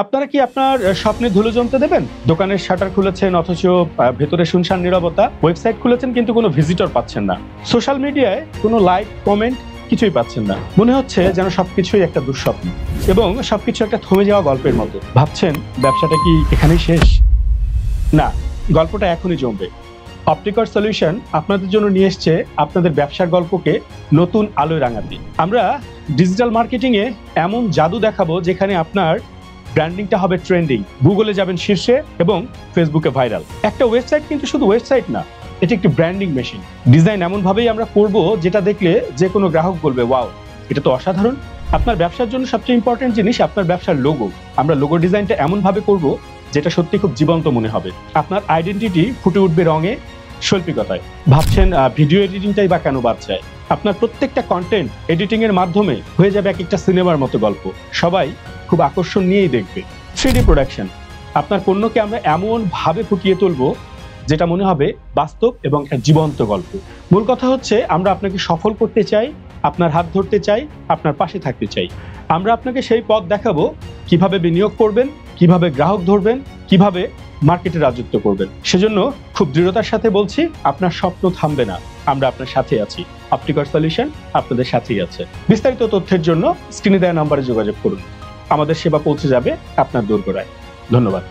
আপনারা কি আপনার স্বপ্নে ধুলো জমতে দেবেন? দোকানের শাটার খুলেছেন অথচ ভেতরে শুনশান নীরবতা। ওয়েবসাইট খুলেছেন কিন্তু কোনো ভিজিটর পাচ্ছেন না। সোশ্যাল মিডিয়ায় কোনো লাইক, কমেন্ট কিছুই পাচ্ছেন না। মনে হচ্ছে যেন সবকিছুই একটা দুঃস্বপ্ন এবং সবকিছু একটা থমে যাওয়া গল্পের মতো। ভাবছেন ব্যবসাটা কি এখানেই শেষ? না, গল্পটা এখনই জমবে। অপটিকর সলিউশন আপনাদের জন্য নিয়ে এসছে আপনাদের ব্যবসার গল্পকে নতুন আলোয় রাঙাতে। আমরা ডিজিটাল মার্কেটিং এ এমন জাদু দেখাবো যেখানে আপনার ব্র্যান্ডিংটা হবে ট্রেন্ডিং, গুগলে যাবেন শীর্ষে এবং ফেসবুকে ভাইরাল। একটা ওয়েবসাইট কিন্তু শুধু ওয়েবসাইট না, এটা একটি ব্র্যান্ডিং মেশিন। ডিজাইন এমন ভাবেই আমরা করব যেটা দেখলে যে কোনো গ্রাহক বলবে ওয়াও, এটা তো অসাধারণ। আপনার ব্যবসার জন্য সবচেয়ে ইম্পর্টেন্ট জিনিস আপনার ব্যবসার লোগো। আমরা লোগো ডিজাইনটা এমন ভাবে করব যেটা সত্যি খুব জীবন্ত মনে হবে। আপনার আইডেন্টিটি ফুটে উঠবে রঙে, শৈল্পিকতায়। ভাবছেন ভিডিও এডিটিংটাই বা কেন বাদ যায়? আপনার প্রত্যেকটা কন্টেন্ট এডিটিং এর মাধ্যমে হয়ে যাবে এক একটা সিনেমার মতো গল্প। সবাই খুব আকর্ষণ নিয়েই দেখবে। 3D প্রোডাকশন, আপনার পণ্যকে আমরা এমন ভাবে ফুটিয়ে তুলবো যেটা মনে হবে বাস্তব এবং একটা জীবন্ত গল্প। মূল কথা হচ্ছে আমরা আপনাকে সফল করতে চাই, আপনার হাত ধরতে চাই, আপনার পাশে থাকতে চাই। আমরা আপনাকে সেই পথ দেখাবো কিভাবে বিনিয়োগ করবেন, কিভাবে গ্রাহক ধরবেন, কিভাবে মার্কেটে রাজত্ব করবেন। সেজন্য খুব দৃঢ়তার সাথে বলছি, আপনার স্বপ্ন থামবে না, আমরা আপনার সাথে আছি। অপটিকর সলিউশন আপনাদের সাথেই আছে। বিস্তারিত তথ্যের জন্য স্ক্রিনে দেওয়া নম্বরে যোগাযোগ করুন। আমাদের সেবা পৌঁছে যাবে আপনার দোরগোড়ায়। ধন্যবাদ।